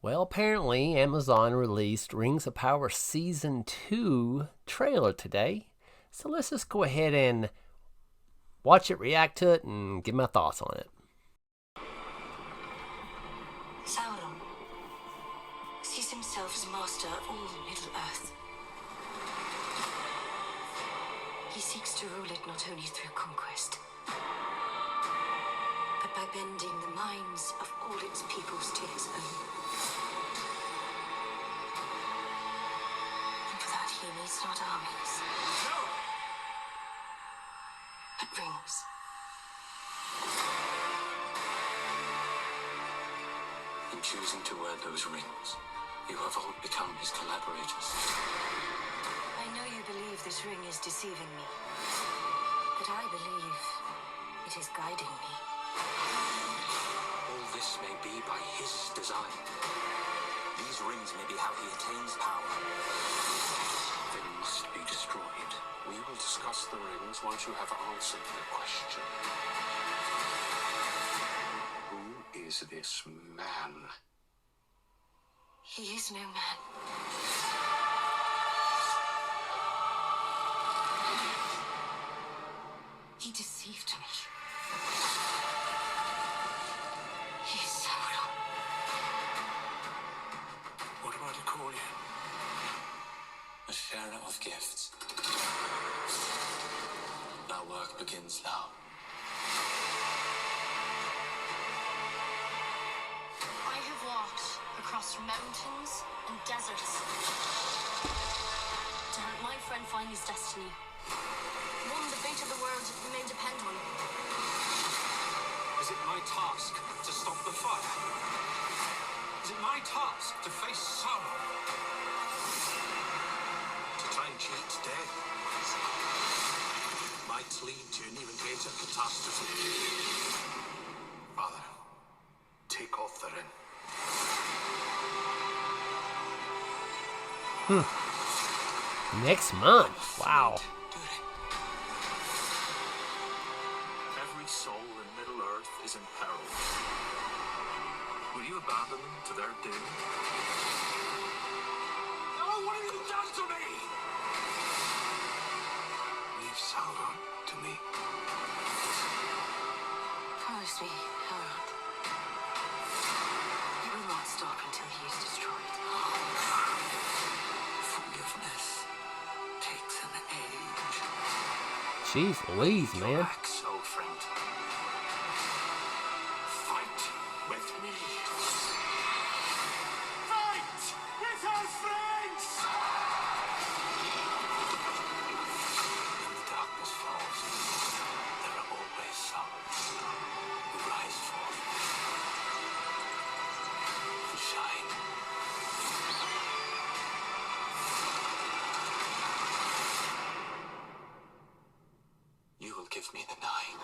Well, apparently Amazon released Rings of Power Season 2 trailer today. So let's just go ahead and watch it, react to it, and give my thoughts on it. Sauron sees himself as master of all Middle-earth. He seeks to rule it not only through conquest, but by bending the minds of all its peoples to his own. And for that he needs not armies, but rings. In choosing to wear those rings, you have all become his collaborators. I know you believe this ring is deceiving me, but I believe it is guiding me. All this may be by his design. These rings may be how he attains power. They must be destroyed. We will discuss the rings once you have answered the question. Who is this man? He is no man. He deceived me. He is Sauron. What am I to call you? A sharer of gifts. Our work begins now. I have walked across mountains and deserts to help my friend find his destiny. One the fate of the world may depend on. Is it my task to stop the fire? Is it my task to face Sauron? To try and cheat death? Might lead to an even greater catastrophe. Father, take off the ring. Next month. Wow. Every soul in Middle-earth is in peril. Will you abandon them to their doom? Oh, what have you done to me? Leave Sauron to me. Promise me, Elrond. You will not stop until he is destroyed. Forgiveness takes an age. Jeez Louise, man. Relax, old friend. Fight with me. Fight with our friends! When the darkness falls, there are always some who rise forth and shine. You will give me the nine.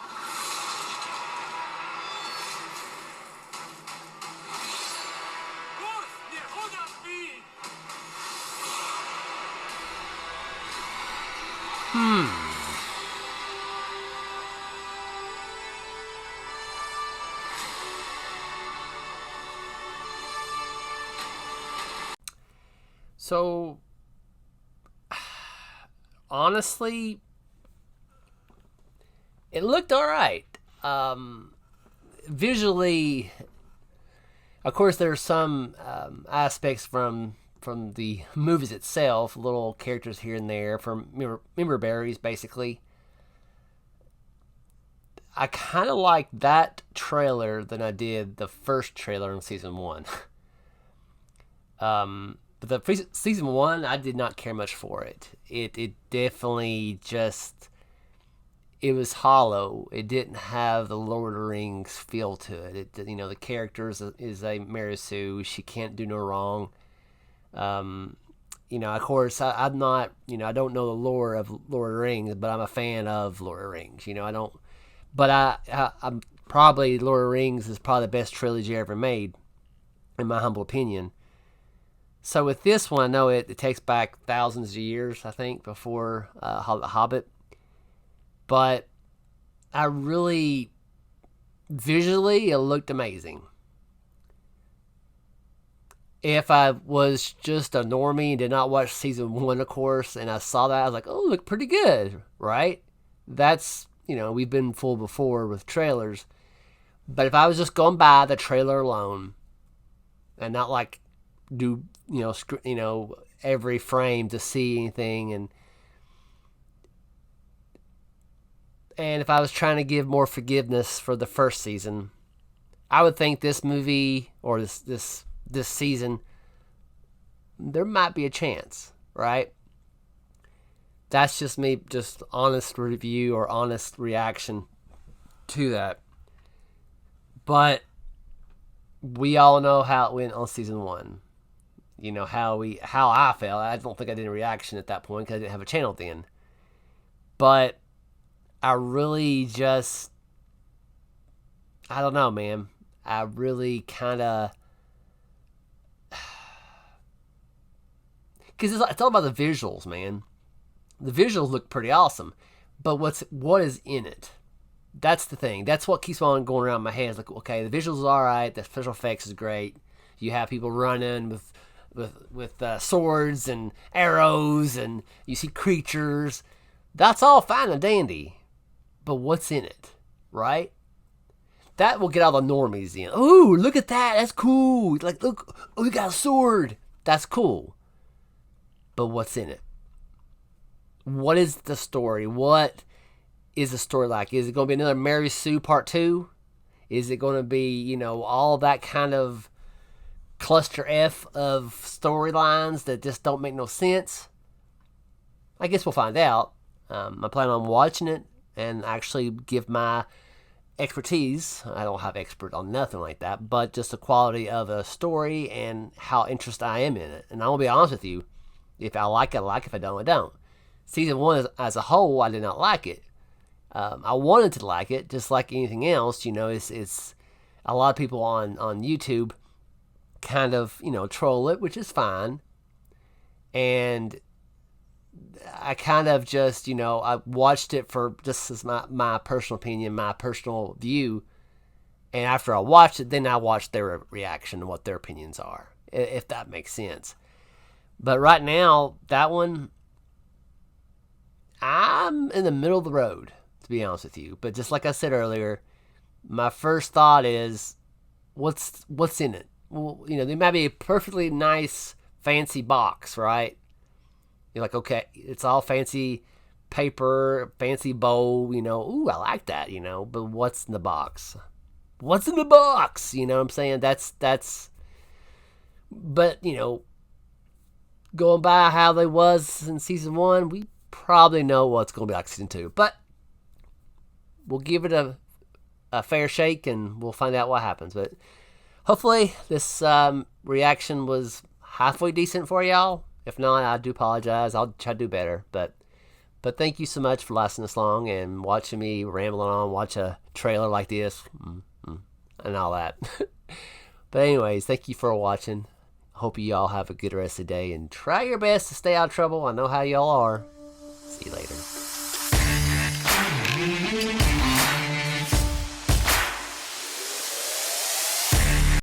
So, honestly, it looked alright. Visually, of course, there's some aspects from the movies itself, little characters here and there, from member berries, basically. I kind of like that trailer than I did the first trailer in season 1. But the season 1, I did not care much for it. It definitely just, it was hollow. It didn't have the Lord of the Rings feel to it. The character is a Mary Sue. She can't do no wrong. Of course, I'm not, I don't know the lore of Lord of the Rings, but I'm a fan of Lord of the Rings. I don't, but I'm probably, Lord of the Rings is probably the best trilogy ever made, in my humble opinion. So with this one, I know it takes back thousands of years, I think, before The Hobbit. But I really, visually, it looked amazing. if I was just a normie and did not watch season 1, of course, and I saw that, I was like, oh, look pretty good, right? That's, we've been fooled before with trailers. But if I was just going by the trailer alone and not like do, every frame to see anything, and if I was trying to give more forgiveness for the first season, I would think this movie or this season, there might be a chance, right? That's just me, just honest review or honest reaction to that. But we all know how it went on season 1. How I felt. I don't think I did a reaction at that point because I didn't have a channel then. But I really just, I don't know, man. I really kind of, because it's all about the visuals, man. The visuals look pretty awesome, but what is in it? That's the thing. That's what keeps on going around my head. It's like, okay, the visuals are all right. The special effects is great. You have people running with swords and arrows, and you see creatures. That's all fine and dandy, but what's in it, right? That will get all the normies in. Ooh, look at that. That's cool. Like, look, oh, you got a sword. That's cool. But what's in it? What is the story? What is the story like? Is it going to be another Mary Sue Part 2? Is it going to be, all that kind of cluster F of storylines that just don't make no sense? I guess we'll find out. I plan on watching it and actually give my expertise. I don't have expert on nothing like that, but just the quality of a story and how interested I am in it. And I'm going to be honest with you. If I like it, I like it. If I don't, I don't. Season 1 as a whole, I did not like it. I wanted to like it, just like anything else. It's a lot of people on YouTube kind of, troll it, which is fine. And I kind of just, I watched it for just as my personal opinion, my personal view. And after I watched it, then I watched their reaction and what their opinions are, if that makes sense. But right now, that one, I'm in the middle of the road, to be honest with you. But just like I said earlier, my first thought is, what's in it? Well, there might be a perfectly nice, fancy box, right? You're like, okay, it's all fancy paper, fancy bowl, ooh, I like that, but what's in the box? What's in the box? You know what I'm saying? That's, but, going by how they was in season 1, we probably know what's going to be like season 2. But we'll give it a fair shake and we'll find out what happens. But hopefully this reaction was halfway decent for y'all. If not, I do apologize. I'll try to do better. But thank you so much for lasting this long and watching me rambling on, watch a trailer like this and all that. But anyways, thank you for watching. Hope you all have a good rest of the day and try your best to stay out of trouble. I know how y'all are. See you later.